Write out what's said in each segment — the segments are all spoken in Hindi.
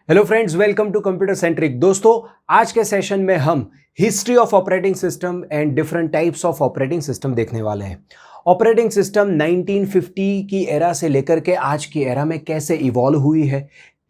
Hello friends, welcome to computer centric. दोस्तों, आज के सेशन में हम history of operating system and different types of operating system देखने वाले हैं। ऑपरेटिंग सिस्टम 1950 की एरा से लेकर के आज की एरा में कैसे इवॉल्व हुई है,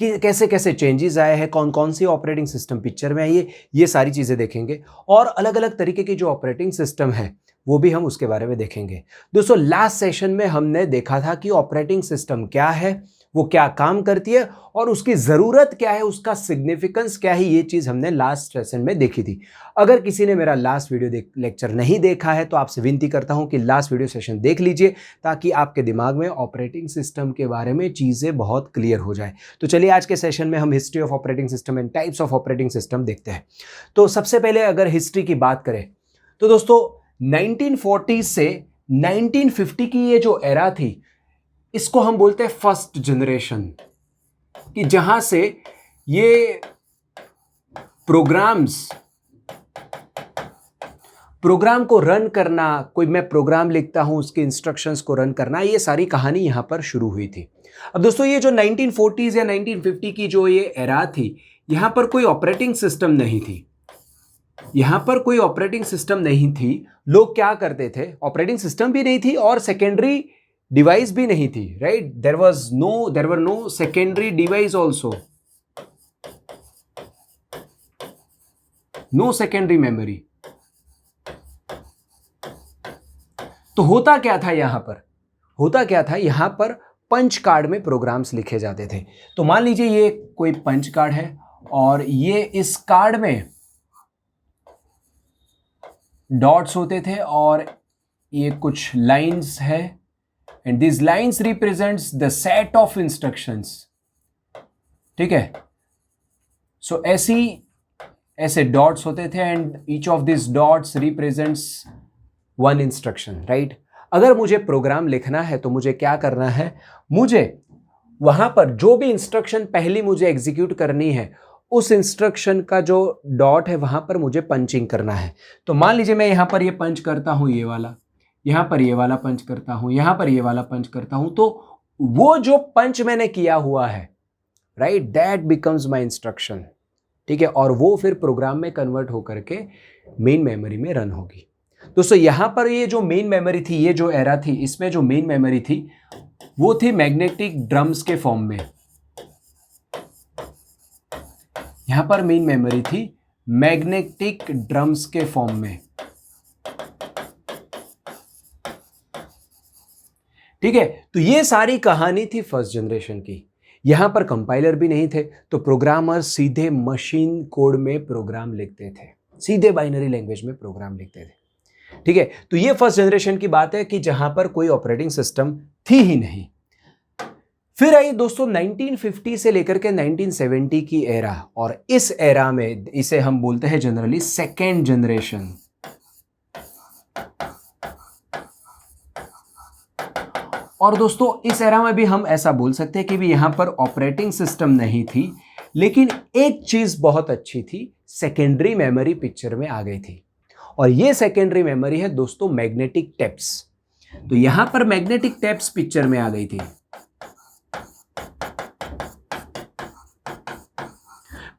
कि कैसे कैसे चेंजेस आए हैं, कौन कौन सी ऑपरेटिंग सिस्टम पिक्चर में आई है, ये सारी चीज़ें देखेंगे। और अलग अलग तरीके के जो ऑपरेटिंग सिस्टम है वो भी हम उसके बारे में देखेंगे। दोस्तों, लास्ट सेशन में हमने देखा था कि ऑपरेटिंग सिस्टम क्या है, वो क्या काम करती है और उसकी ज़रूरत क्या है, उसका सिग्निफिकेंस क्या है। ये चीज़ हमने लास्ट सेशन में देखी थी। अगर किसी ने मेरा लास्ट वीडियो लेक्चर नहीं देखा है तो आपसे विनती करता हूं कि लास्ट वीडियो सेशन देख लीजिए, ताकि आपके दिमाग में ऑपरेटिंग सिस्टम के बारे में चीज़ें बहुत क्लियर हो जाए। तो चलिए, आज के सेशन में हम history of operating system and types of operating system देखते हैं। तो सबसे पहले अगर हिस्ट्री की बात करें तो दोस्तों 1940 से 1950 की ये जो एरा थी, इसको हम बोलते हैं फर्स्ट जनरेशन, कि जहां से ये प्रोग्राम को रन करना, कोई मैं प्रोग्राम लिखता हूं उसके इंस्ट्रक्शंस को रन करना, ये सारी कहानी यहां पर शुरू हुई थी। अब दोस्तों, ये जो 1940s या 1950 की जो ये एरा थी, यहां पर कोई ऑपरेटिंग सिस्टम नहीं थी। यहां पर कोई ऑपरेटिंग सिस्टम नहीं थी। लोग क्या करते थे, ऑपरेटिंग सिस्टम भी नहीं थी और सेकेंडरी डिवाइस भी नहीं थी, right? There were no secondary device also, no secondary memory. तो होता क्या था यहां पर पंच कार्ड में प्रोग्राम्स लिखे जाते थे। तो मान लीजिए ये कोई पंच कार्ड है और ये इस कार्ड में डॉट्स होते थे और ये कुछ लाइंस है, and these lines represents the set of instructions। ठीक है, so ऐसे डॉट्स होते थे and each of these dots represents one instruction, right? अगर मुझे प्रोग्राम लिखना है तो मुझे क्या करना है, मुझे वहां पर जो भी इंस्ट्रक्शन पहली मुझे एग्जीक्यूट करनी है, उस इंस्ट्रक्शन का जो डॉट है वहां पर मुझे पंचिंग करना है। तो मान लीजिए मैं यहां पर ये पंच करता हूं, ये वाला, यहां पर ये वाला पंच करता हूं, यहां पर ये वाला पंच करता हूं, तो वो जो पंच मैंने किया हुआ है, right, that becomes my instruction. ठीक है, और वो फिर प्रोग्राम में कन्वर्ट होकर के मेन मेमोरी में रन होगी। दोस्तों, यहां पर ये जो मेन मेमोरी थी, ये जो एरा थी, इसमें जो मेन मेमोरी थी वो थी मैग्नेटिक ड्रम्स के फॉर्म में। यहां पर मेन मेमोरी थी मैग्नेटिक ड्रम्स के फॉर्म में। ठीक है, तो ये सारी कहानी थी फर्स्ट जनरेशन की। यहां पर कंपाइलर भी नहीं थे, तो प्रोग्रामर सीधे मशीन कोड में प्रोग्राम लिखते थे, सीधे बाइनरी लैंग्वेज में प्रोग्राम लिखते थे। ठीक है, तो ये फर्स्ट जनरेशन की बात है कि जहां पर कोई ऑपरेटिंग सिस्टम थी ही नहीं। फिर आई दोस्तों 1950 से लेकर के 1970 की एरा, और इस एरा में इसे हम बोलते हैं जनरली सेकेंड जनरेशन। और दोस्तों, इस एरा में भी हम ऐसा बोल सकते हैं कि भी यहां पर ऑपरेटिंग सिस्टम नहीं थी, लेकिन एक चीज बहुत अच्छी थी, सेकेंडरी मेमोरी पिक्चर में आ गई थी। और ये सेकेंडरी मेमोरी है दोस्तों मैग्नेटिक टेप्स। तो यहां पर मैग्नेटिक टेप्स पिक्चर में आ गई थी।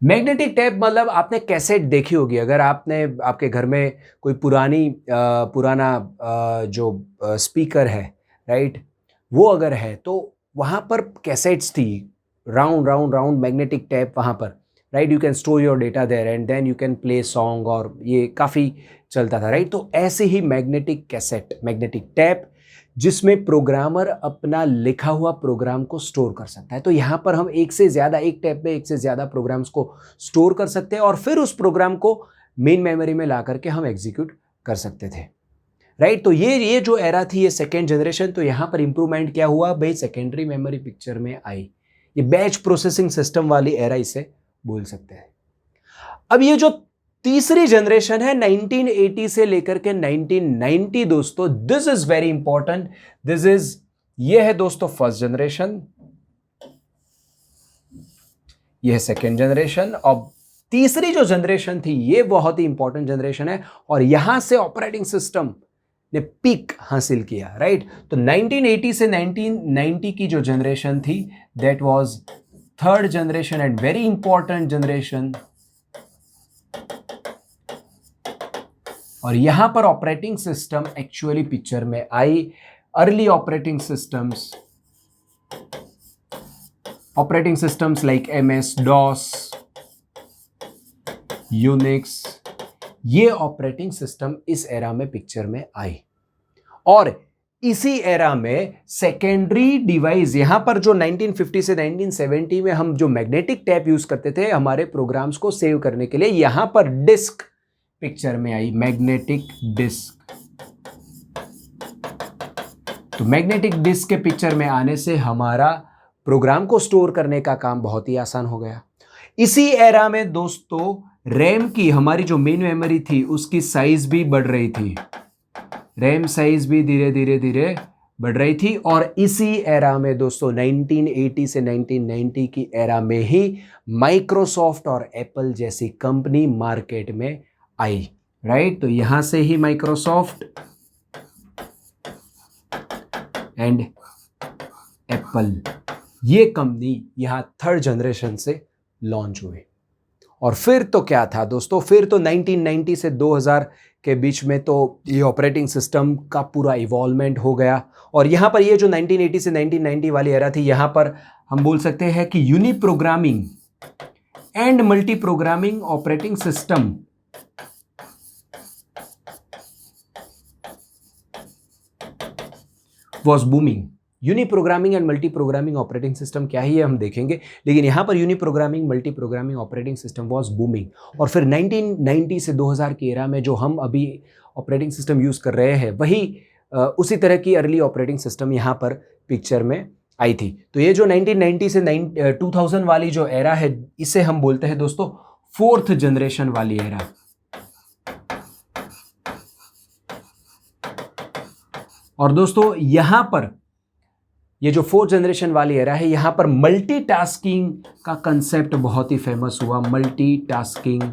मैग्नेटिक टेप मतलब आपने कैसेट देखी होगी, अगर आपने आपके घर में कोई पुराना जो स्पीकर है, राइट, वो अगर है तो वहां पर कैसेट्स थी, राउंड मैग्नेटिक टेप वहां पर, right, you can store your data there and then you can play song, और ये काफ़ी चलता था, राइट। तो ऐसे ही मैग्नेटिक कैसेट, मैग्नेटिक टेप, जिसमें प्रोग्रामर अपना लिखा हुआ प्रोग्राम को स्टोर कर सकता है। तो यहाँ पर हम एक टैब में एक से ज़्यादा प्रोग्राम्स को स्टोर कर सकते हैं और फिर उस प्रोग्राम को मेन मेमोरी में ला करके हम एग्जीक्यूट कर सकते थे, राइट। तो ये जो एरा थी, ये सेकेंड जनरेशन। तो यहाँ पर इंप्रूवमेंट क्या हुआ भाई, सेकेंडरी मेमोरी पिक्चर में आई। ये बैच प्रोसेसिंग सिस्टम वाली एरा इसे बोल सकते हैं। अब ये जो तीसरी जनरेशन है 1980 से लेकर के 1990, दोस्तों दिस इज वेरी इंपॉर्टेंट। ये है दोस्तों फर्स्ट जनरेशन, ये है सेकेंड जनरेशन, और तीसरी जो जनरेशन थी ये बहुत ही इंपॉर्टेंट जनरेशन है, और यहां से ऑपरेटिंग सिस्टम ने पीक हासिल किया, राइट। तो 1980 से 1990 की जो जनरेशन थी, that was third generation and very important generation. और यहां पर ऑपरेटिंग सिस्टम एक्चुअली पिक्चर में आई। Early operating systems like MS DOS, Unix, ये ऑपरेटिंग सिस्टम इस एरा में पिक्चर में आई। और इसी एरा में सेकेंडरी डिवाइस, यहां पर जो 1950 से 1970 में हम जो मैग्नेटिक टैप यूज करते थे हमारे प्रोग्राम्स को सेव करने के लिए, यहां पर डिस्क पिक्चर में आई, मैग्नेटिक डिस्क। तो मैग्नेटिक डिस्क के पिक्चर में आने से हमारा प्रोग्राम को स्टोर करने का काम बहुत ही आसान हो गया। इसी एरा में दोस्तों रैम की, हमारी जो मेन मेमोरी थी उसकी साइज भी बढ़ रही थी, रैम साइज भी धीरे धीरे बढ़ रही थी। और इसी एरा में दोस्तों 1980 से 1990 की एरा में ही माइक्रोसॉफ्ट और एप्पल जैसी कंपनी मार्केट में आई, राइट। तो यहां से ही माइक्रोसॉफ्ट एंड एप्पल, ये कंपनी यहां थर्ड जनरेशन से लॉन्च हुई। और फिर तो क्या था दोस्तों, फिर तो 1990 से 2000 के बीच में तो ये ऑपरेटिंग सिस्टम का पूरा इवॉल्वमेंट हो गया। और यहाँ पर ये जो 1980 से 1990 वाली एरा थी, यहाँ पर हम बोल सकते हैं कि uni programming and multi programming operating system was booming. Uni programming and multi programming operating system क्या ही है हम देखेंगे, लेकिन यहां पर uni programming multi programming operating system was booming. और फिर 1990 से 2000 की एरा में जो हम अभी ऑपरेटिंग सिस्टम यूज कर रहे हैं वही उसी तरह की अर्ली ऑपरेटिंग सिस्टम यहां पर पिक्चर में आई थी। तो ये जो 1990 से 2000 वाली जो एरा है, इसे हम बोलते हैं दोस्तों फोर्थ जनरेशन वाली एरा। और दोस्तों यहां पर ये जो फोर्थ जनरेशन वाली एरा है, यहां पर मल्टीटास्किंग का कंसेप्ट बहुत ही फेमस हुआ। मल्टीटास्किंग,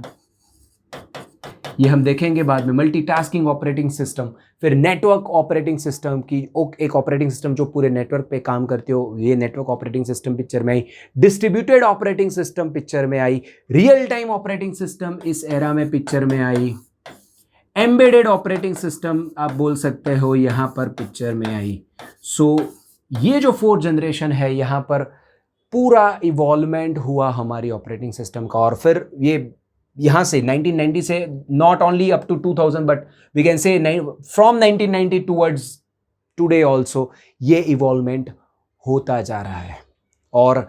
ये हम देखेंगे बाद में। मल्टीटास्किंग ऑपरेटिंग सिस्टम, फिर नेटवर्क ऑपरेटिंग सिस्टम की एक ऑपरेटिंग सिस्टम जो पूरे नेटवर्क पे काम करती हो, ये नेटवर्क ऑपरेटिंग सिस्टम पिक्चर में आई। डिस्ट्रीब्यूटेड ऑपरेटिंग सिस्टम पिक्चर में आई। रियल टाइम ऑपरेटिंग सिस्टम इस एरा में पिक्चर में आई। एम्बेडेड ऑपरेटिंग सिस्टम आप बोल सकते हो यहां पर पिक्चर में आई। सो ये जो फोर्थ जनरेशन है, यहां पर पूरा इवॉल्वमेंट हुआ हमारी ऑपरेटिंग सिस्टम का। और फिर ये यहां से 1990 से not only up to 2000 but we can say from 1990 towards today also ये इवॉल्वमेंट होता जा रहा है। और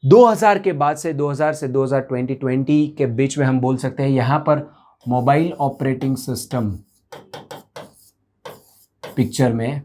2000 के बाद से 2020 के बीच में हम बोल सकते हैं यहां पर मोबाइल ऑपरेटिंग सिस्टम पिक्चर में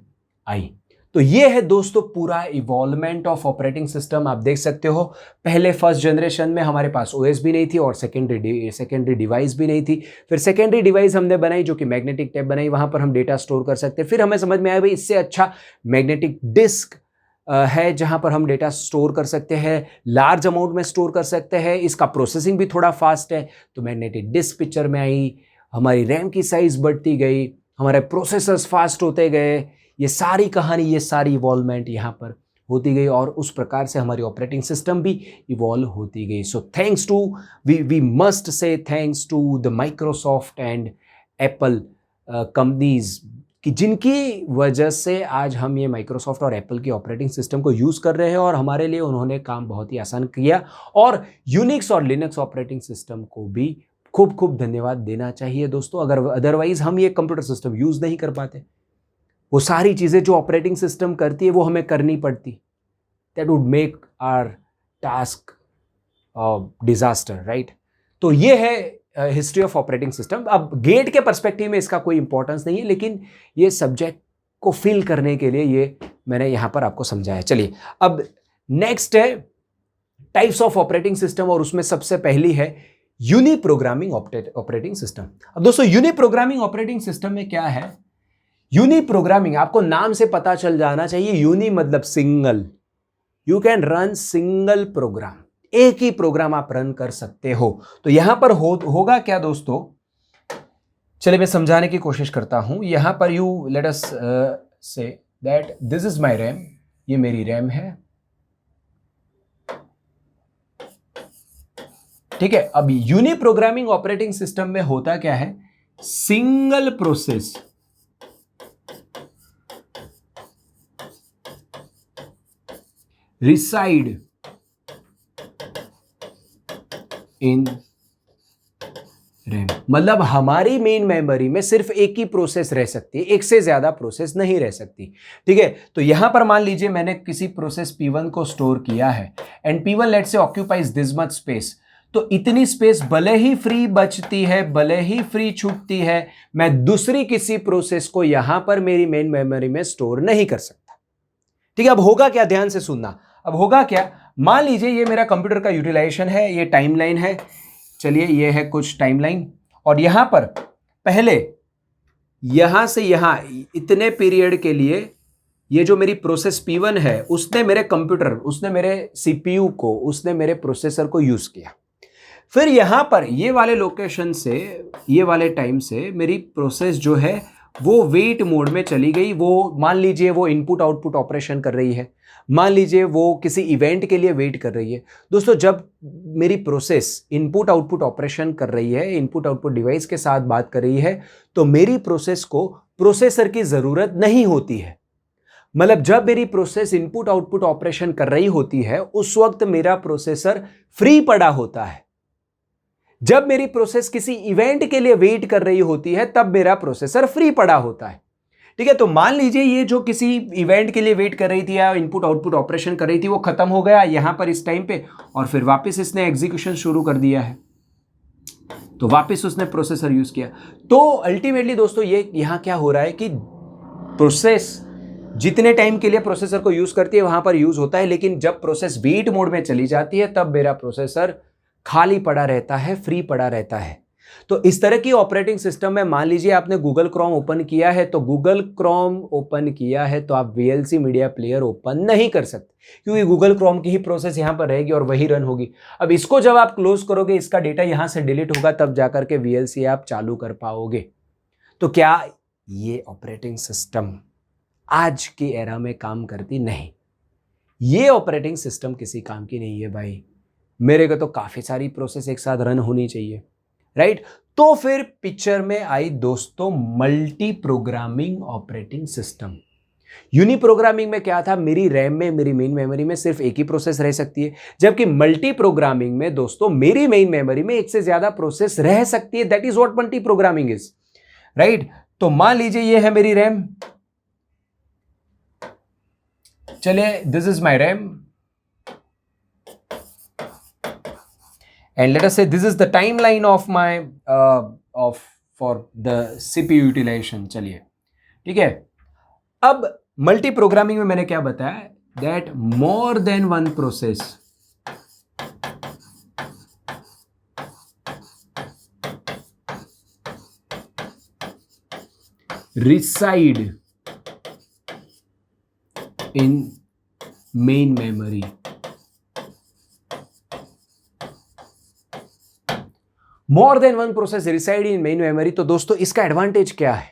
आई। तो ये है दोस्तों पूरा इवॉल्वमेंट ऑफ ऑपरेटिंग सिस्टम। आप देख सकते हो पहले फर्स्ट जनरेशन में हमारे पास ओएस भी नहीं थी और सेकेंडरी डिवाइस भी नहीं थी। फिर सेकेंडरी डिवाइस हमने बनाई जो कि मैग्नेटिक टेप बनाई, वहां पर हम डेटा स्टोर कर सकते हैं। फिर हमें समझ में आया भाई इससे अच्छा मैग्नेटिक डिस्क है जहां पर हम डेटा स्टोर कर सकते हैं, लार्ज अमाउंट में स्टोर कर सकते हैं, इसका प्रोसेसिंग भी थोड़ा फास्ट है। तो मैग्नेटिक डिस्क पिक्चर में आई, हमारी रैम की साइज बढ़ती गई, हमारे प्रोसेसर्स फास्ट होते गए। ये सारी कहानी, ये सारी इवॉल्वमेंट यहाँ पर होती गई और उस प्रकार से हमारी ऑपरेटिंग सिस्टम भी इवॉल्व होती गई। So thanks to we must say thanks to the Microsoft and Apple companies कि जिनकी वजह से आज हम ये माइक्रोसॉफ्ट और एप्पल की ऑपरेटिंग सिस्टम को यूज़ कर रहे हैं और हमारे लिए उन्होंने काम बहुत ही आसान किया। और यूनिक्स और लिनक्स ऑपरेटिंग सिस्टम को भी खूब खूब धन्यवाद देना चाहिए दोस्तों। अगर अदरवाइज हम ये कंप्यूटर सिस्टम यूज़ नहीं कर पाते, वो सारी चीज़ें जो ऑपरेटिंग सिस्टम करती है वो हमें करनी पड़ती, that would make our task disaster, right. तो ये है हिस्ट्री ऑफ ऑपरेटिंग सिस्टम। अब गेट के पर्सपेक्टिव में इसका कोई इंपॉर्टेंस नहीं है, लेकिन ये सब्जेक्ट को फिल करने के लिए ये मैंने यहाँ पर आपको समझाया। चलिए अब नेक्स्ट है टाइप्स ऑफ ऑपरेटिंग सिस्टम, और उसमें सबसे पहली है यूनि प्रोग्रामिंग ऑपरेटिंग सिस्टम। अब दोस्तों यूनि प्रोग्रामिंग ऑपरेटिंग सिस्टम में क्या है? यूनि प्रोग्रामिंग, आपको नाम से पता चल जाना चाहिए, यूनि मतलब single. You can run single program, एक ही प्रोग्राम आप रन कर सकते हो। तो यहां पर होगा क्या दोस्तों, चलिए मैं समझाने की कोशिश करता हूं। यहां पर you let us say that this is my RAM, ये मेरी रैम है। ठीक है, अब यूनि प्रोग्रामिंग ऑपरेटिंग सिस्टम में होता क्या है, single process reside in RAM. मतलब हमारी मेन मेमोरी में सिर्फ एक ही प्रोसेस रह सकती है, एक से ज्यादा प्रोसेस नहीं रह सकती। ठीक है, तो यहां पर मान लीजिए मैंने किसी प्रोसेस P1 को स्टोर किया है एंड P1 लेट से ऑक्यूपाइज दिस मच स्पेस, तो इतनी स्पेस भले ही फ्री बचती है, भले ही फ्री छूटती है, मैं दूसरी किसी प्रोसेस को यहां पर मेरी मेन मेमोरी में स्टोर नहीं कर सकता। ठीक है, अब होगा क्या, ध्यान से सुनना। अब होगा क्या, मान लीजिए ये मेरा कंप्यूटर का यूटिलाइजेशन है, ये टाइमलाइन है, चलिए ये है कुछ टाइमलाइन, और यहां पर पहले यहां से यहां इतने पीरियड के लिए ये जो मेरी प्रोसेस P1 है उसने मेरे कंप्यूटर, उसने मेरे CPU को, उसने मेरे प्रोसेसर को यूज किया। फिर यहां पर ये वाले लोकेशन से, ये वाले टाइम से मेरी प्रोसेस जो है वो वेट मोड में चली गई। वो मान लीजिए वो इनपुट आउटपुट ऑपरेशन कर रही है, मान लीजिए वो किसी इवेंट के लिए वेट कर रही है। दोस्तों जब मेरी प्रोसेस इनपुट आउटपुट ऑपरेशन कर रही है, इनपुट आउटपुट डिवाइस के साथ बात कर रही है, तो मेरी प्रोसेस को प्रोसेसर की जरूरत नहीं होती है। मतलब जब मेरी प्रोसेस इनपुट आउटपुट ऑपरेशन कर रही होती है उस वक्त मेरा प्रोसेसर फ्री पड़ा होता है। जब मेरी प्रोसेस किसी इवेंट के लिए वेट कर रही होती है तब मेरा प्रोसेसर फ्री पड़ा होता है। ठीक है, तो मान लीजिए ये जो किसी इवेंट के लिए वेट कर रही थी या इनपुट आउटपुट ऑपरेशन कर रही थी वो खत्म हो गया यहां पर इस टाइम पे, और फिर वापस इसने एग्जीक्यूशन शुरू कर दिया है, तो वापस उसने प्रोसेसर यूज किया। तो अल्टीमेटली दोस्तों ये यहां क्या हो रहा है कि प्रोसेस जितने टाइम के लिए प्रोसेसर को यूज करती है वहां पर यूज होता है, लेकिन जब प्रोसेस वेट मोड में चली जाती है तब मेरा प्रोसेसर खाली पड़ा रहता है, फ्री पड़ा रहता है। तो इस तरह की ऑपरेटिंग सिस्टम में मान लीजिए आपने गूगल क्रोम ओपन किया है, तो गूगल क्रोम ओपन किया है तो आप VLC मीडिया प्लेयर ओपन नहीं कर सकते, क्योंकि गूगल क्रोम की ही प्रोसेस यहां पर रहेगी और वही रन होगी। अब इसको जब आप क्लोज करोगे, इसका डेटा यहां से डिलीट होगा, तब जाकर के VLC आप चालू कर पाओगे। तो क्या ये ऑपरेटिंग सिस्टम आज की एरा में काम करती? नहीं, ये ऑपरेटिंग सिस्टम किसी काम की नहीं है भाई। मेरे को तो काफी सारी प्रोसेस एक साथ रन होनी चाहिए, राइट? तो फिर पिक्चर में आई दोस्तों multi programming operating system. Uni programming में क्या था, मेरी रैम में, मेरी मेन मेमोरी में सिर्फ एक ही प्रोसेस रह सकती है, जबकि मल्टी प्रोग्रामिंग में दोस्तों मेरी मेन मेमोरी में एक से ज्यादा प्रोसेस रह सकती है। That is what multi programming is, right? तो मान लीजिए ये है मेरी रैम, चलिए this is my RAM, and let us say this is the timeline of my for the CPU utilization। चलिए ठीक है, अब मल्टी प्रोग्रामिंग में मैंने क्या बताया, that more than one process reside in main memory। More than one process reside in main memory. तो दोस्तों इसका एडवांटेज क्या है?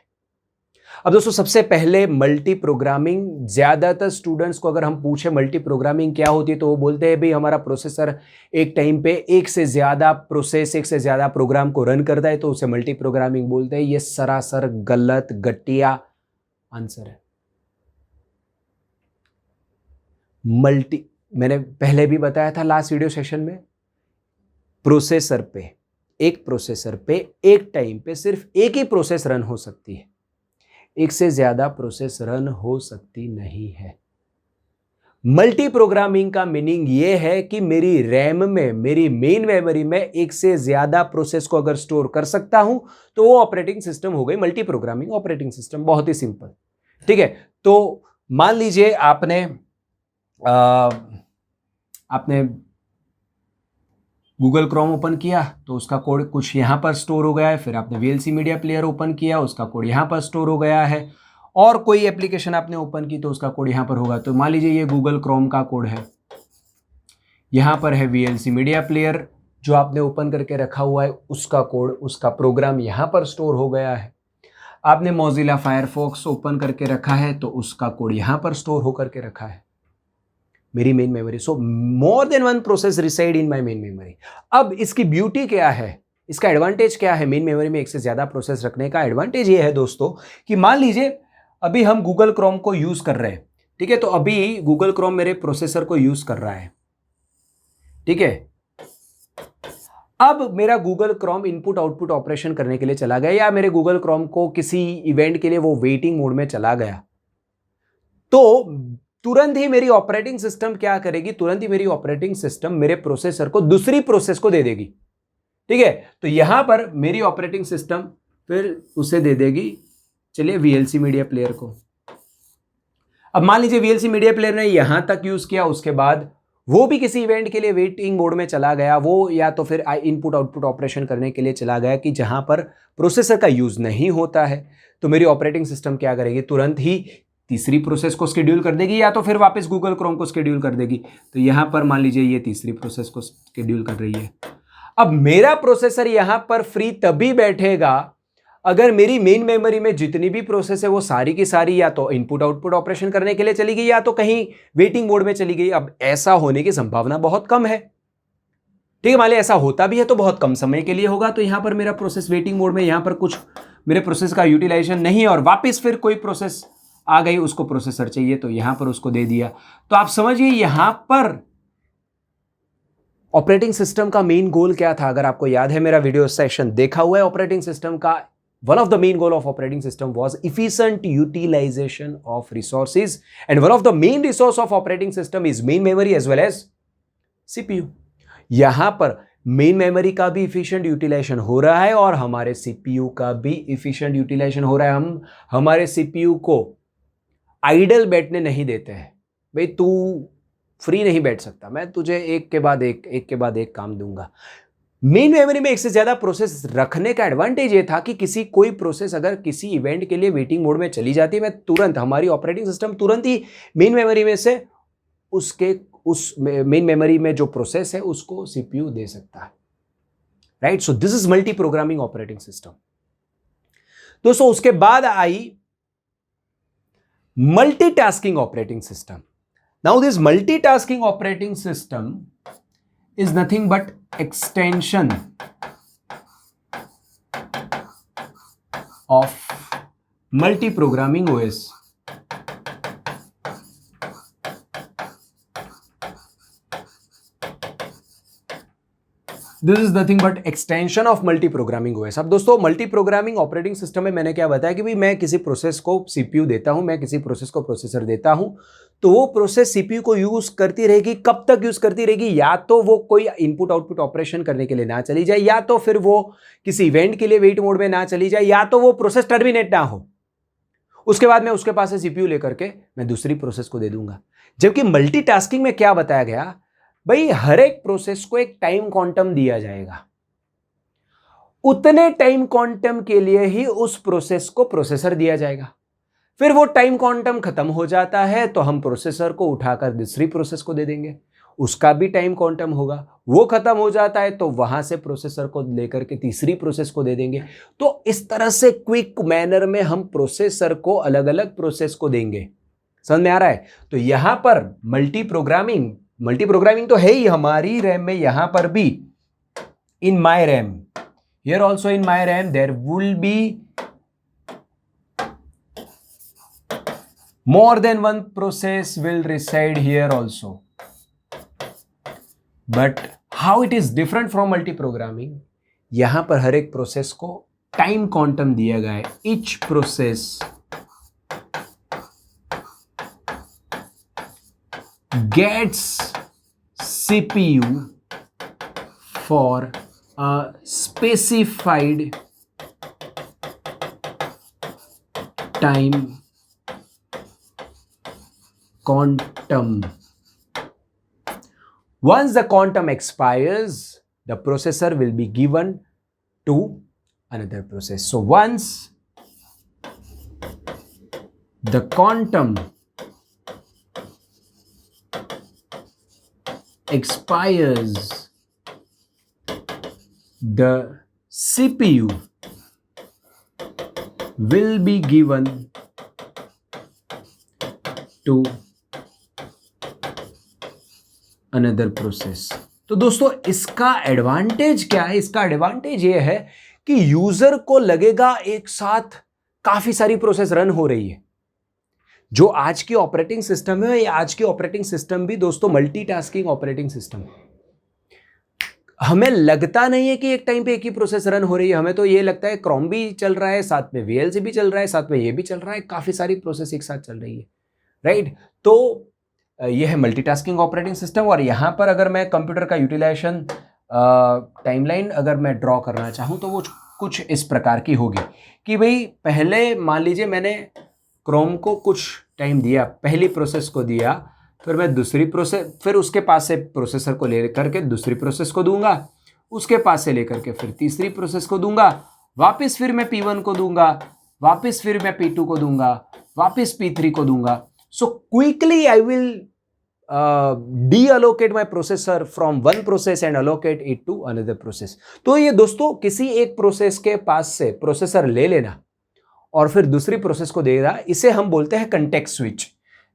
अब दोस्तों सबसे पहले मल्टी प्रोग्रामिंग, ज्यादातर स्टूडेंट्स को अगर हम पूछे मल्टी प्रोग्रामिंग क्या होती है तो वो बोलते हैं भाई हमारा प्रोसेसर एक टाइम पे एक से ज्यादा प्रोसेस, एक से ज्यादा प्रोग्राम को रन करता है तो उसे मल्टी प्रोग्रामिंग बोलते हैं। ये सरासर गलत, घटिया आंसर है। मल्टी, मैंने पहले भी बताया था लास्ट वीडियो सेशन में, प्रोसेसर पे, एक प्रोसेसर पे एक टाइम पे सिर्फ एक ही प्रोसेस रन हो सकती है, एक से ज्यादा प्रोसेस रन हो सकती नहीं है। मल्टी प्रोग्रामिंग का मीनिंग यह है कि मेरी रैम में, मेरी मेन मेमोरी में एक से ज्यादा प्रोसेस को अगर स्टोर कर सकता हूं तो वो ऑपरेटिंग सिस्टम हो गई मल्टी प्रोग्रामिंग ऑपरेटिंग सिस्टम। बहुत ही सिंपल, ठीक है? तो मान लीजिए आपने गूगल क्रोम ओपन किया तो उसका कोड कुछ यहाँ पर स्टोर हो गया है, फिर आपने VLC मीडिया प्लेयर ओपन किया, उसका कोड यहाँ पर स्टोर हो गया है, और कोई एप्लीकेशन आपने ओपन की तो उसका कोड यहाँ पर होगा। तो मान लीजिए ये गूगल क्रोम का कोड है, यहाँ पर है VLC मीडिया प्लेयर जो आपने ओपन करके रखा हुआ है, उसका कोड, उसका प्रोग्राम यहाँ पर स्टोर हो गया है। आपने मोजिला फायरफॉक्स ओपन करके रखा है तो उसका कोड यहाँ पर स्टोर होकर के रखा है। मेरी main memory. So more than one process reside in my main memory. अब इसकी ब्यूटी क्या है, इसका एडवांटेज क्या है, मेन मेमोरी में एक से ज्यादा प्रोसेस रखने का एडवांटेज ये है दोस्तों कि मान लीजिए अभी हम गूगल क्रोम को यूज कर रहे हैं, ठीक है, तो अभी गूगल क्रोम मेरे प्रोसेसर को यूज कर रहा है, ठीक है। अब मेरा Google Chrome input output operation करने के लिए चला गया, या मेरे गूगल क्रोम को किसी इवेंट के लिए वो वेटिंग मोड में चला गया, तो तुरंत ही मेरी ऑपरेटिंग सिस्टम क्या करेगी, तुरंत ही मेरी ऑपरेटिंग सिस्टम मेरे प्रोसेसर को दूसरी प्रोसेस को दे देगी, ठीक है। तो यहां पर मेरी ऑपरेटिंग सिस्टम फिर उसे दे देगी, चलिए वीएलसी मीडिया प्लेयर को। अब मान लीजिए वीएलसी मीडिया प्लेयर ने यहां तक यूज किया, उसके बाद वो भी किसी इवेंट के लिए वेटिंग मोड में चला गया, वो या तो फिर इनपुट आउटपुट ऑपरेशन करने के लिए चला गया कि जहां पर प्रोसेसर का यूज नहीं होता है, तो मेरी ऑपरेटिंग सिस्टम क्या करेगी, तुरंत ही तीसरी प्रोसेस को शेड्यूल कर देगी, या तो फिर वापस गूगल क्रोम को शेड्यूल कर देगी। तो यहां पर मान लीजिए ये तीसरी प्रोसेस को शेड्यूल कर रही है। अब मेरा प्रोसेसर यहां पर फ्री तभी बैठेगा अगर मेरी मेन मेमोरी में जितनी भी प्रोसेस है वो सारी की सारी या तो इनपुट आउटपुट ऑपरेशन करने के लिए चली गई, या तो कहीं वेटिंग मोड में चली गई। अब ऐसा होने की संभावना बहुत कम है, ठीक है। मान लिया ऐसा होता भी है तो बहुत कम समय के लिए होगा, तो यहां पर मेरा प्रोसेस वेटिंग मोड में, यहां पर कुछ मेरे प्रोसेस का यूटिलाइजेशन नहीं है, और वापिस फिर कोई प्रोसेस आ गई, उसको प्रोसेसर चाहिए तो यहां पर उसको दे दिया। तो आप समझिए यहां पर ऑपरेटिंग सिस्टम का मेन गोल क्या था। अगर आपको याद है, मेरा वीडियो सेशन देखा हुआ है ऑपरेटिंग सिस्टम का, one of the main goal of operating system was efficient utilization of resources, and one of the main resource of operating system is main memory as well as CPU। यहां पर मेन मेमोरी का भी efficient utilization हो रहा है और हमारे CPU का भी efficient utilization हो रहा है। हम हमारे CPU को आइडल बैठने नहीं देते हैं, भाई तू फ्री नहीं बैठ सकता, मैं तुझे एक के बाद एक काम दूंगा। मेन मेमोरी में एक से ज्यादा प्रोसेस रखने का एडवांटेज ये था कि किसी कोई प्रोसेस अगर किसी इवेंट के लिए वेटिंग मोड में चली जाती है, मैं तुरंत, हमारी ऑपरेटिंग सिस्टम तुरंत ही मेन मेमोरी में से उस मेन मेमोरी में जो प्रोसेस है उसको सीपीयू दे सकता है, right. So this is multi programming operating system. दोस्तों उसके बाद आई multitasking operating system. Now this multitasking operating system is nothing but extension of multi-programming OS। This is nothing but extension of multi programming OS. अब दोस्तों मल्टी प्रोग्रामिंग ऑपरेटिंग सिस्टम में मैंने क्या बताया कि भाई मैं किसी प्रोसेस को सीपीयू देता हूं, मैं किसी प्रोसेस को प्रोसेसर देता हूं, तो वो प्रोसेस सीपीयू को यूज करती रहेगी। कब तक यूज करती रहेगी? या तो वो कोई इनपुट आउटपुट ऑपरेशन करने के लिए ना चली जाए, या तो फिर वो किसी इवेंट के लिए वेट मोड में ना चली जाए, या तो वो प्रोसेस टर्मिनेट ना हो। उसके बाद मैं उसके पास से सीपीयू लेकर के मैं दूसरी प्रोसेस को दे दूंगा। जबकि मल्टीटास्किंग में क्या बताया गया, भाई हर एक प्रोसेस को एक टाइम क्वांटम दिया जाएगा, उतने टाइम क्वांटम के लिए ही उस प्रोसेस को प्रोसेसर दिया जाएगा। फिर वो टाइम क्वांटम खत्म हो जाता है तो हम प्रोसेसर को उठाकर दूसरी प्रोसेस को दे देंगे, उसका भी टाइम क्वांटम होगा। वो खत्म हो जाता है तो वहां से प्रोसेसर को लेकर के तीसरी प्रोसेस को दे देंगे। तो इस तरह से क्विक मैनर में हम प्रोसेसर को अलग अलग प्रोसेस को देंगे। समझ में आ रहा है? तो यहां पर मल्टी प्रोग्रामिंग तो है ही हमारी रैम में। यहां पर भी in my RAM, here also in my RAM there will be more than one process will reside here also, but how it is different from multi-programming, यहां पर हर एक प्रोसेस को टाइम क्वांटम दिया गया है। each process gets CPU for a specified time quantum. Once the quantum expires, the processor will be given to another process. So once the quantum expires, the CPU will be given to another process. तो दोस्तों इसका एडवांटेज क्या है? इसका एडवांटेज ये है कि यूजर को लगेगा एक साथ काफी सारी प्रोसेस रन हो रही है। जो आज की ऑपरेटिंग सिस्टम है, ये आज की ऑपरेटिंग सिस्टम भी दोस्तों मल्टीटास्किंग ऑपरेटिंग सिस्टम है। हमें लगता नहीं है कि एक टाइम पे एक ही प्रोसेस रन हो रही है, हमें तो ये लगता है क्रोम भी चल रहा है, साथ में वीएलसी भी चल रहा है, साथ में ये भी चल रहा है, काफी सारी प्रोसेस एक साथ चल रही है, राइट। तो ये है मल्टीटास्किंग ऑपरेटिंग सिस्टम। और यहाँ पर अगर मैं कंप्यूटर का यूटिलाइजेशन टाइमलाइन अगर मैं ड्रॉ करना चाहूँ तो वो कुछ इस प्रकार की होगी कि भाई पहले मान लीजिए मैंने क्रोम को कुछ टाइम दिया, पहली प्रोसेस को दिया, फिर मैं दूसरी प्रोसेस, फिर उसके पास से प्रोसेसर को ले करके दूसरी प्रोसेस को दूंगा, उसके पास से लेकर के फिर तीसरी प्रोसेस को दूंगा, वापस फिर मैं P1 को दूंगा, वापस फिर मैं P2 को दूंगा, वापस P3 को दूंगा। So quickly I will deallocate my processor from one process and allocate it to another process। तो ये दोस्तों किसी एक प्रोसेस के पास से प्रोसेसर ले लेना और फिर दूसरी प्रोसेस को देगा, इसे हम बोलते हैं कंटेक्स्ट स्विच,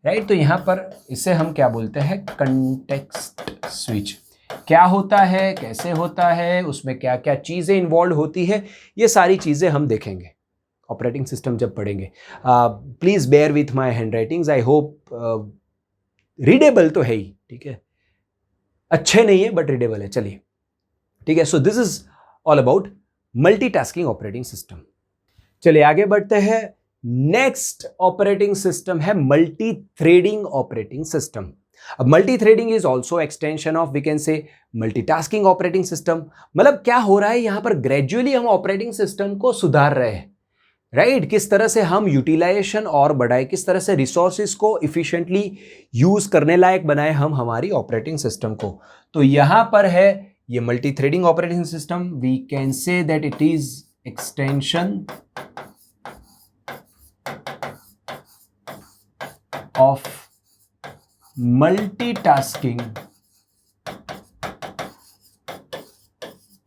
राइट। तो यहां पर इसे हम क्या बोलते हैं? Context switch. क्या होता है, कैसे होता है, उसमें क्या क्या चीजें इन्वॉल्व होती है, ये सारी चीजें हम देखेंगे ऑपरेटिंग सिस्टम जब पढ़ेंगे। Please bear with my handwritings, I hope readable तो है ही, ठीक है, अच्छे नहीं है बट रीडेबल है, चलिए ठीक है। So this is all about multitasking operating system. चलिए आगे बढ़ते हैं। नेक्स्ट ऑपरेटिंग सिस्टम है मल्टी थ्रेडिंग ऑपरेटिंग सिस्टम। अब multi threading is also extension of we can say multitasking operating system. मतलब क्या हो रहा है यहां पर, ग्रेजुअली हम ऑपरेटिंग सिस्टम को सुधार रहे हैं, राइट। किस तरह से हम यूटिलाइजेशन और बढ़ाए, किस तरह से रिसोर्सेज को इफिशिएंटली यूज करने लायक बनाए हम हमारी ऑपरेटिंग सिस्टम को। तो यहां पर है ये multi threading operating system. We can say that it is extension of multitasking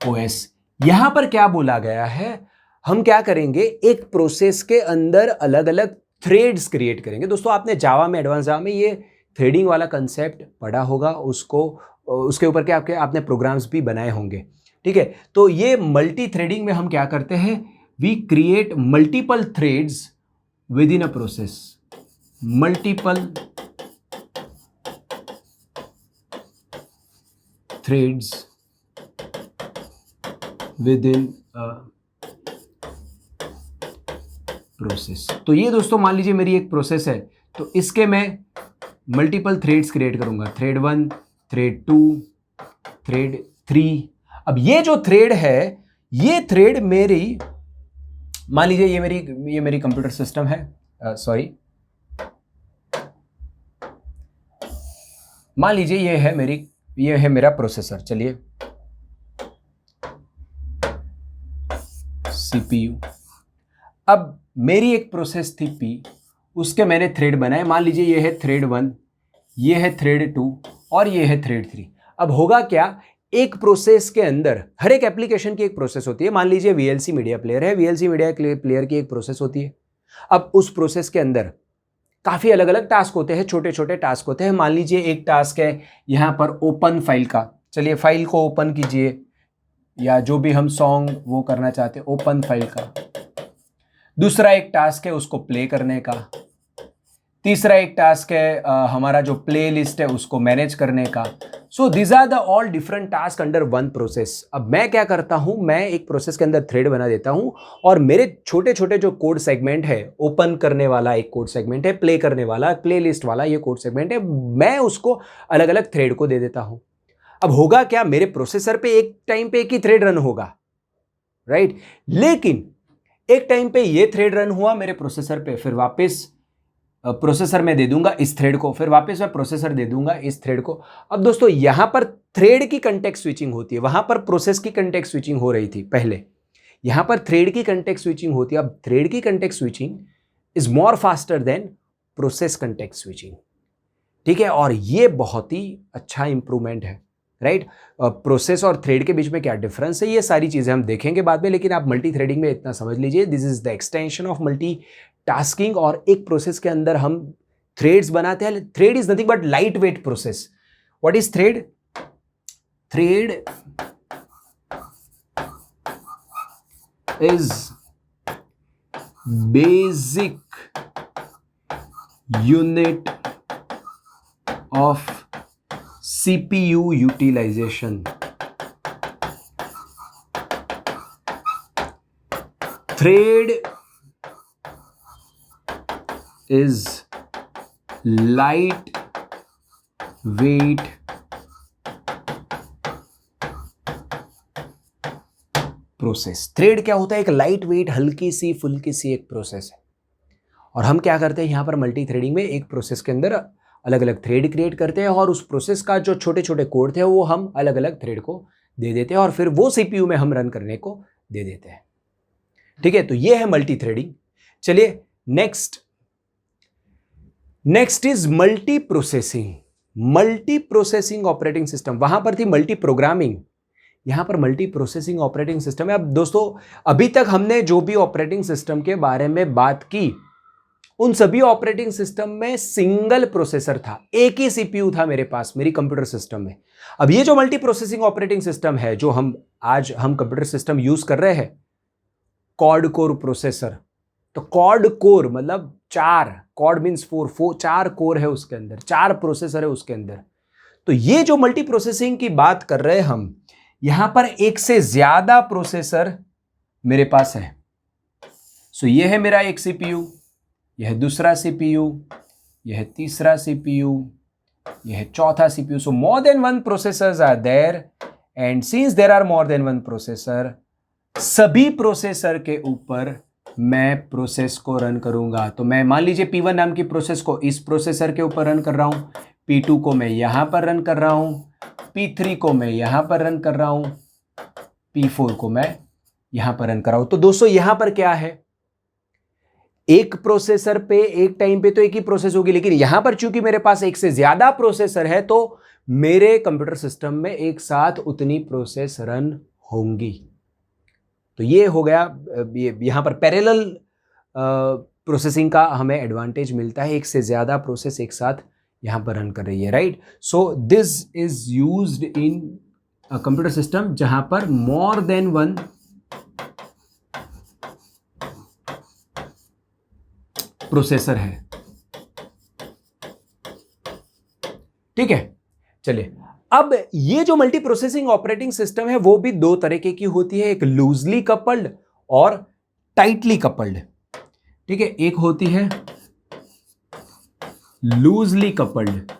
OS. यहां पर क्या बोला गया है, हम क्या करेंगे, एक प्रोसेस के अंदर अलग अलग थ्रेड्स क्रिएट करेंगे। दोस्तों आपने जावा में, एडवांस जावा में ये थ्रेडिंग वाला कंसेप्ट पढ़ा होगा, उसको उसके ऊपर क्या आपने प्रोग्राम्स भी बनाए होंगे, ठीक है। तो ये मल्टी थ्रेडिंग में हम क्या करते हैं, we create multiple threads within a process, multiple threads within process. तो ये दोस्तों मान लीजिए मेरी एक प्रोसेस है, तो इसके मैं मल्टीपल थ्रेड्स क्रिएट करूंगा, थ्रेड 1, थ्रेड 2, थ्रेड 3। अब ये जो थ्रेड है, ये थ्रेड मेरी, मान लीजिए ये मेरी कंप्यूटर सिस्टम है, सॉरी मान लीजिए ये है मेरा प्रोसेसर, चलिए CPU। अब मेरी एक प्रोसेस थी P, उसके मैंने थ्रेड बनाए, मान लीजिए ये है थ्रेड 1, ये है थ्रेड 2 और ये है थ्रेड 3। अब होगा क्या, एक प्रोसेस के अंदर, हर एक एप्लीकेशन की एक प्रोसेस होती है। मान लीजिए VLC मीडिया प्लेयर है, VLC मीडिया प्लेयर की एक प्रोसेस होती है। अब उस प्रोसेस के अंदर काफी अलग अलग टास्क होते हैं, छोटे छोटे टास्क होते हैं। मान लीजिए एक टास्क है यहां पर ओपन फाइल का, चलिए फाइल को ओपन कीजिए, या जो भी हम सॉन्ग वो करना चाहते हैं, ओपन फाइल का। दूसरा एक टास्क है उसको प्ले करने का। तीसरा एक टास्क है हमारा जो प्ले लिस्ट है उसको मैनेज करने का। So these are the all different task under one process. अब मैं क्या करता हूं, मैं एक प्रोसेस के अंदर थ्रेड बना देता हूं और मेरे छोटे छोटे जो कोड सेगमेंट है, ओपन करने वाला एक कोड सेगमेंट है, प्ले करने वाला, प्ले लिस्ट वाला ये कोड सेगमेंट है, मैं उसको अलग अलग थ्रेड को दे देता हूं। अब होगा क्या, मेरे प्रोसेसर पे एक टाइम पे एक ही थ्रेड रन होगा, राइट। लेकिन एक टाइम पे ये थ्रेड रन हुआ मेरे प्रोसेसर पे, फिर वापस प्रोसेसर में दे दूंगा इस थ्रेड को, फिर वापस मैं प्रोसेसर दे दूंगा इस थ्रेड को। अब दोस्तों यहां पर थ्रेड की कंटेक्स्ट स्विचिंग होती है, वहां पर प्रोसेस की कंटेक्स्ट स्विचिंग हो रही थी पहले, यहां पर थ्रेड की कंटेक्स्ट स्विचिंग होती है। अब थ्रेड की context switching is more faster than process context switching, ठीक है। और ये बहुत ही अच्छा इंप्रूवमेंट है, राइट। प्रोसेस और थ्रेड के बीच में क्या डिफरेंस है, ये सारी चीजें हम देखेंगे बाद में, लेकिन आप मल्टी थ्रेडिंग में इतना समझ लीजिए, this is the extension of multi tasking. और एक प्रोसेस के अंदर हम थ्रेड्स बनाते हैं। Thread is nothing but light weight process, what is thread? Thread is basic unit of CPU utilization. Thread is light weight process. Thread क्या होता है? एक लाइट वेट, हल्की सी फुल्की सी एक प्रोसेस है. और हम क्या करते हैं यहां पर मल्टी थ्रेडिंग में, एक प्रोसेस के अंदर अलग अलग थ्रेड क्रिएट करते हैं और उस प्रोसेस का जो छोटे छोटे कोड थे वो हम अलग अलग थ्रेड को दे देते हैं और फिर वो CPU में हम रन करने को दे देते हैं. ठीक है, तो ये है मल्टी थ्रेडिंग. चलिए next is multi processing. Multi processing operating system. वहां पर थी मल्टी प्रोग्रामिंग, यहां पर मल्टी प्रोसेसिंग ऑपरेटिंग सिस्टम है. अब दोस्तों, अभी तक हमने जो भी ऑपरेटिंग सिस्टम के बारे में बात की उन सभी ऑपरेटिंग सिस्टम में सिंगल प्रोसेसर था, एक ही CPU था मेरे पास मेरी कंप्यूटर सिस्टम में. अब ये जो मल्टी प्रोसेसिंग ऑपरेटिंग सिस्टम है जो हम कंप्यूटर सिस्टम यूज कर रहे हैं, क्वाड कोर प्रोसेसर. तो क्वाड कोर मतलब 4, क्वाड मींस 4, 4 कोर है उसके अंदर, 4 प्रोसेसर है उसके अंदर. तो ये जो मल्टी प्रोसेसिंग की बात कर रहे हैं हम, यहां पर एक से ज्यादा प्रोसेसर मेरे पास है. सो ये है मेरा एक CPU, यह दूसरा CPU, यह तीसरा CPU, यह चौथा CPU. So more than one processors are there and since there are more than one processor, सभी प्रोसेसर के ऊपर मैं प्रोसेस को रन करूंगा. तो मैं मान लीजिए P1 नाम की प्रोसेस को इस प्रोसेसर के ऊपर रन कर रहा हूं, P2 को मैं यहां पर रन कर रहा हूं, P3 को मैं यहां पर रन कर रहा हूं, P4 को मैं यहां पर रन कर रहा हूं. तो दोस्तों यहां पर क्या है, एक प्रोसेसर पे एक टाइम पे तो एक ही प्रोसेस होगी, लेकिन यहां पर चूंकि मेरे पास एक से ज्यादा प्रोसेसर है तो मेरे कंप्यूटर सिस्टम में एक साथ उतनी प्रोसेस रन होंगी. तो ये हो गया, यहां पर पैरेलल प्रोसेसिंग का हमें एडवांटेज मिलता है, एक से ज्यादा प्रोसेस एक साथ यहां पर रन कर रही है, right. So this is used in computer system जहां पर मोर देन वन प्रोसेसर है. ठीक है, चलिए. अब ये जो मल्टी प्रोसेसिंग ऑपरेटिंग सिस्टम है वो भी दो तरीके की होती है, एक लूजली कपल्ड और टाइटली कपल्ड. ठीक है, एक होती है लूजली कपल्ड.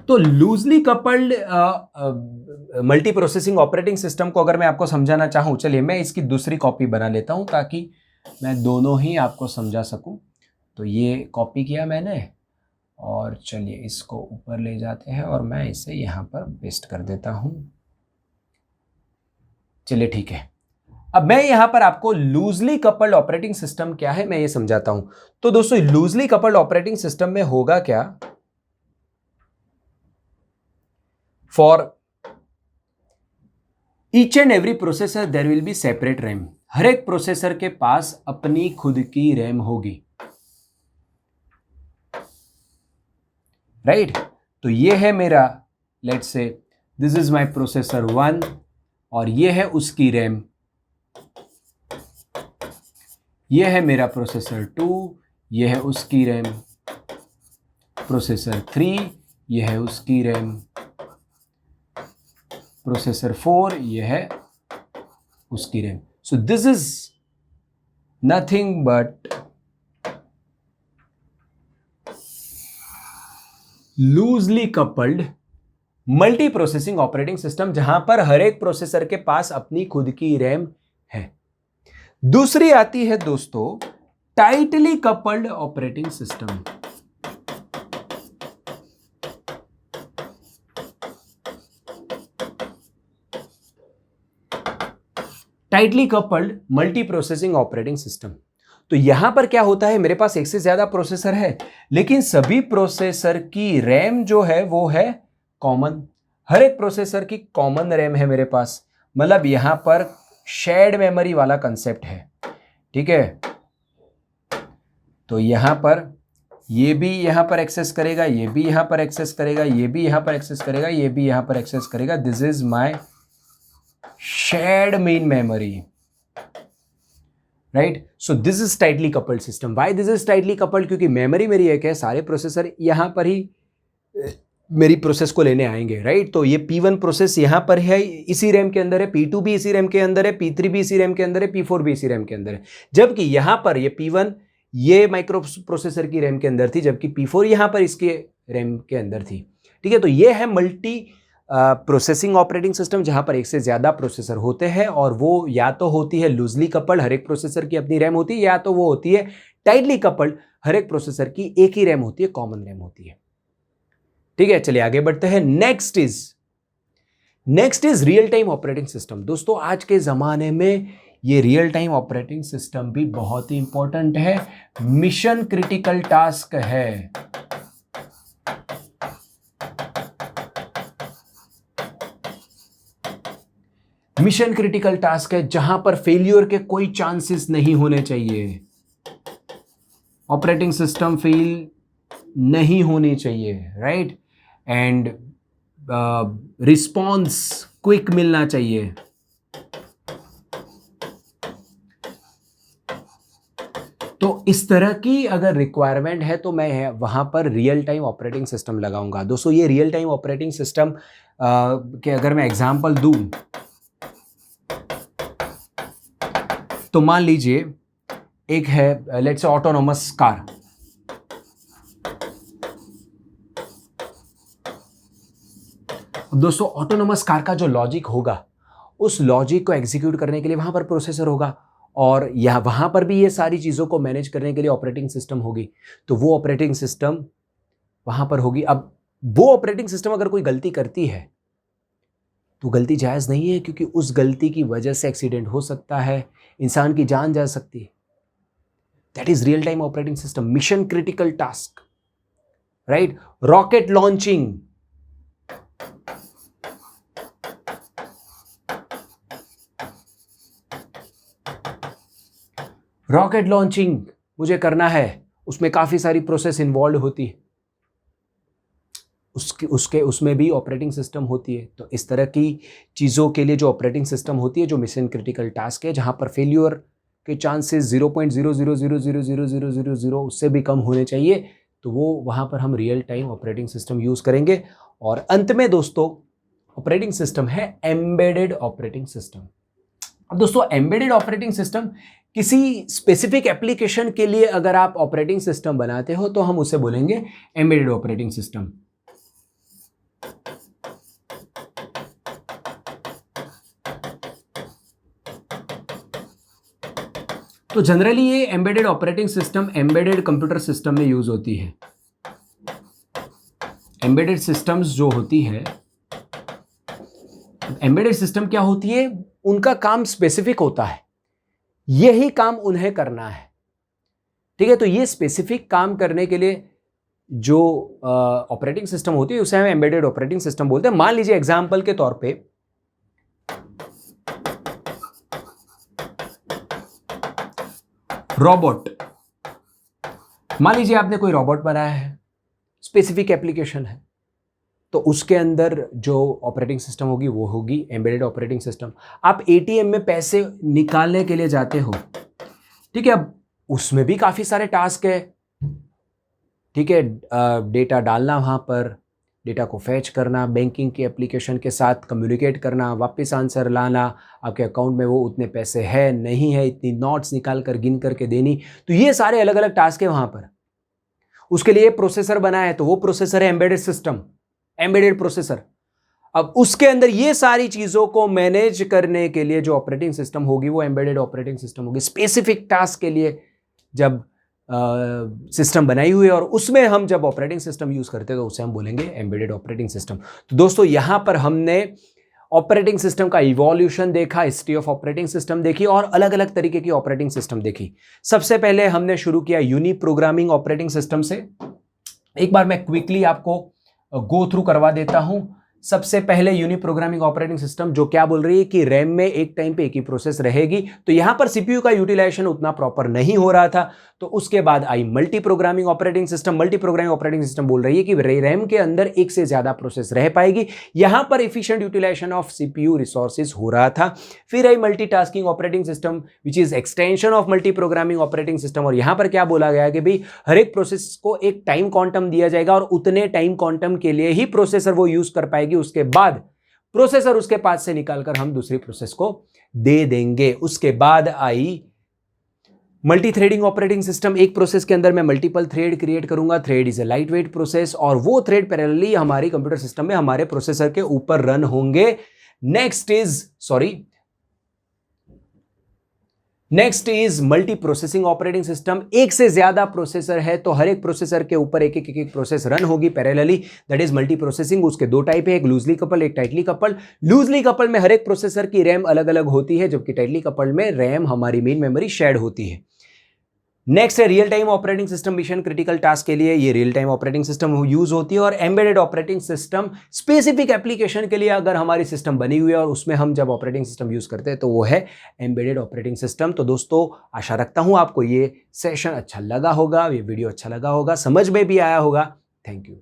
तो loosely coupled multi processing operating system को अगर मैं आपको समझाना चाहूं, चलिए मैं इसकी दूसरी कॉपी बना लेता हूं ताकि मैं दोनों ही आपको समझा सकूं. तो ये कॉपी किया मैंने और चलिए इसको ऊपर ले जाते हैं और मैं इसे यहां पर पेस्ट कर देता हूं. चलिए ठीक है, अब मैं यहां पर आपको लूजली कपल्ड ऑपरेटिंग सिस्टम क्या है मैं ये समझाता हूं. तो दोस्तों लूजली कपल्ड ऑपरेटिंग सिस्टम में होगा क्या, for each and every processor there will be separate RAM. हर एक प्रोसेसर के पास अपनी खुद की रैम होगी, राइट. तो ये है मेरा, let's say this is my processor 1 और ये है उसकी रैम. ये है मेरा प्रोसेसर 2, ये है उसकी रैम. प्रोसेसर 3, ये है उसकी रैम. प्रोसेसर 4, ये है उसकी RAM. So this is nothing but loosely coupled multi processing operating system जहां पर हर एक प्रोसेसर के पास अपनी खुद की रैम है. दूसरी आती है दोस्तों tightly coupled operating system. Tightly coupled multi processing operating system. तो यहां पर क्या होता है, मेरे पास एक से ज्यादा प्रोसेसर है लेकिन सभी प्रोसेसर की रैम जो है वो है कॉमन. हर एक प्रोसेसर की कॉमन रैम है मेरे पास, मतलब यहां पर शेयर्ड मेमोरी वाला कंसेप्ट है. ठीक है, तो यहां पर ये भी यहां पर एक्सेस करेगा, ये भी यहां पर एक्सेस करेगा, ये भी यहां पर एक्सेस करेगा, ये भी यहां पर एक्सेस करेगा। This is my shared main memory, right. So this is tightly coupled system. Why this is tightly coupled? क्योंकि मेमोरी मेरी एक है, सारे प्रोसेसर यहां पर ही मेरी प्रोसेस को लेने आएंगे, राइट। तो ये P1 प्रोसेस यहां पर है, इसी रैम के अंदर है, P2 भी इसी रैम के अंदर है, P3 भी इसी रैम के अंदर है, P4 भी इसी रैम के अंदर है। जबकि यहां पर ये P1 ये माइक्रो प्रोसेसर की रैम के अंदर थी, जबकि P4 यहां पर इसके रैम के अंदर थी, ठीक है। तो ये है मल्टी प्रोसेसिंग ऑपरेटिंग सिस्टम, जहां पर एक से ज्यादा प्रोसेसर होते हैं, और वो या तो होती है लूजली कपल्ड, हर एक प्रोसेसर की अपनी रैम होती है, या तो वो होती है टाइटली कपल्ड, हर एक प्रोसेसर की एक ही रैम होती है, कॉमन रैम होती है, ठीक है। चलिए आगे बढ़ते हैं। Next is real time operating system. दोस्तों आज के जमाने में ये रियल टाइम ऑपरेटिंग सिस्टम भी बहुत ही इंपॉर्टेंट है, मिशन क्रिटिकल टास्क है। मिशन क्रिटिकल टास्क है, जहां पर फेलियर के कोई चांसेस नहीं होने चाहिए, ऑपरेटिंग सिस्टम फेल नहीं होनी चाहिए, राइट। एंड रिस्पॉन्स क्विक मिलना चाहिए। तो इस तरह की अगर रिक्वायरमेंट है तो मैं वहां पर रियल टाइम ऑपरेटिंग सिस्टम लगाऊंगा। दोस्तों ये रियल टाइम ऑपरेटिंग सिस्टम के अगर मैं एग्जांपल दूं तो मान लीजिए एक है लेट्स से ऑटोनोमस कार। दोस्तों ऑटोनोमस कार का जो लॉजिक होगा, उस लॉजिक को एग्जीक्यूट करने के लिए वहां पर प्रोसेसर होगा, और यह वहां पर भी ये सारी चीजों को मैनेज करने के लिए ऑपरेटिंग सिस्टम होगी। तो वो ऑपरेटिंग सिस्टम वहां पर होगी। अब वो ऑपरेटिंग सिस्टम अगर कोई गलती करती है तो गलती जायज नहीं है, क्योंकि उस गलती की वजह से एक्सीडेंट हो सकता है, इंसान की जान जा सकती है। That is real time operating system, mission critical task, right. Rocket launching, rocket launching मुझे करना है, उसमें काफी सारी प्रोसेस इन्वॉल्व होती है, उसमें भी ऑपरेटिंग सिस्टम होती है। तो इस तरह की चीज़ों के लिए जो ऑपरेटिंग सिस्टम होती है, जो मिशन क्रिटिकल टास्क है, जहां पर फेल्यूर के चांसेस 0.0000000 उससे भी कम होने चाहिए, तो वो वहां पर हम real time operating system use करेंगे। और अंत में दोस्तों ऑपरेटिंग सिस्टम है एम्बेडेड ऑपरेटिंग सिस्टम। अब दोस्तों एम्बेडेड ऑपरेटिंग सिस्टम किसी स्पेसिफिक एप्लीकेशन के लिए अगर आप ऑपरेटिंग सिस्टम बनाते हो तो हम उसे बोलेंगे एम्बेडेड ऑपरेटिंग सिस्टम। तो जनरली ये embedded operating system embedded computer system में यूज होती है। एम्बेडेड सिस्टम्स जो होती है, एम्बेडेड सिस्टम क्या होती है, उनका काम स्पेसिफिक होता है, यही काम उन्हें करना है, ठीक है। तो ये स्पेसिफिक काम करने के लिए जो ऑपरेटिंग सिस्टम होती है उसे हम एम्बेडेड ऑपरेटिंग सिस्टम बोलते हैं। मान लीजिए एग्जांपल के तौर पे रोबोट, मान लीजिए आपने कोई रोबोट बनाया है, स्पेसिफिक एप्लीकेशन है, तो उसके अंदर जो ऑपरेटिंग सिस्टम होगी वो होगी एम्बेडेड ऑपरेटिंग सिस्टम। आप एटीएम में पैसे निकालने के लिए जाते हो, ठीक है, अब उसमें भी काफी सारे टास्क है, ठीक है। डेटा डालना, वहां पर डेटा को फैच करना, बैंकिंग की एप्लीकेशन के साथ कम्युनिकेट करना, वापस आंसर लाना, आपके अकाउंट में वो उतने पैसे है नहीं है, इतनी नोट्स निकाल कर गिन करके देनी। तो ये सारे अलग अलग टास्क है वहां पर। उसके लिए प्रोसेसर बना है, तो वो प्रोसेसर है एम्बेडेड सिस्टम, एम्बेडेड प्रोसेसर। अब उसके अंदर ये सारी चीजों को मैनेज करने के लिए जो ऑपरेटिंग सिस्टम होगी वो एम्बेडेड ऑपरेटिंग सिस्टम होगी। स्पेसिफिक टास्क के लिए जब सिस्टम बनाई हुई है और उसमें हम जब ऑपरेटिंग सिस्टम यूज करते हैं तो उसे हम बोलेंगे एम्बेडेड ऑपरेटिंग सिस्टम। तो दोस्तों यहां पर हमने ऑपरेटिंग सिस्टम का इवोल्यूशन देखा, हिस्ट्री ऑफ ऑपरेटिंग सिस्टम देखी और अलग अलग तरीके की ऑपरेटिंग सिस्टम देखी। सबसे पहले हमने शुरू किया यूनी प्रोग्रामिंग ऑपरेटिंग सिस्टम से। एक बार मैं क्विकली आपको गो थ्रू करवा देता हूं। सबसे पहले यूनी प्रोग्रामिंग ऑपरेटिंग सिस्टम जो क्या बोल रही है कि रैम में एक टाइम पे एक ही प्रोसेस रहेगी। तो यहां पर सीपीयू का यूटिलाइजेशन उतना प्रॉपर नहीं हो रहा था, तो उसके बाद आई multi programming operating system. Multi programming operating system बोल रही है कि रैम के अंदर एक से ज्यादा प्रोसेस रह पाएगी। यहां पर efficient utilisation of CPU resources हो रहा था। फिर आई multitasking operating system which is extension of multi programming operating system. और यहां पर क्या बोला गया कि भाई हर एक प्रोसेस को एक टाइम क्वांटम दिया जाएगा और उतने टाइम क्वांटम के लिए ही प्रोसेसर वो यूज कर पाएगी। उसके बाद प्रोसेसर उसके पास से निकालकर हम दूसरी प्रोसेस को दे देंगे। उसके बाद आई मल्टी थ्रेडिंग ऑपरेटिंग सिस्टम। एक प्रोसेस के अंदर मैं मल्टीपल थ्रेड क्रिएट करूंगा। Thread is a light weight process और वो थ्रेड पैरेलली हमारी कंप्यूटर सिस्टम में हमारे प्रोसेसर के ऊपर रन होंगे। Next is multi processing operating system. एक से ज्यादा प्रोसेसर है तो हर एक प्रोसेसर के ऊपर एक एक प्रोसेस रन होगी parallelly, that is multi processing. उसके दो टाइप है, एक लूजली कपल, एक टाइटली कपल। लूजली कपल में हर एक प्रोसेसर की रैम अलग अलग होती है, जबकि टाइटली कपल में रैम हमारी मेन मेमोरी शेयर्ड होती है। नेक्स्ट है real time operating system. Mission critical task के लिए ये real time operating system use होती है। और embedded operating system specific application के लिए अगर हमारी सिस्टम बनी हुई है और उसमें हम जब ऑपरेटिंग सिस्टम यूज करते हैं तो वो है एम्बेडेड ऑपरेटिंग सिस्टम। तो दोस्तों आशा रखता हूं आपको ये सेशन अच्छा लगा होगा, ये वीडियो अच्छा लगा होगा, समझ में भी आया होगा। Thank you.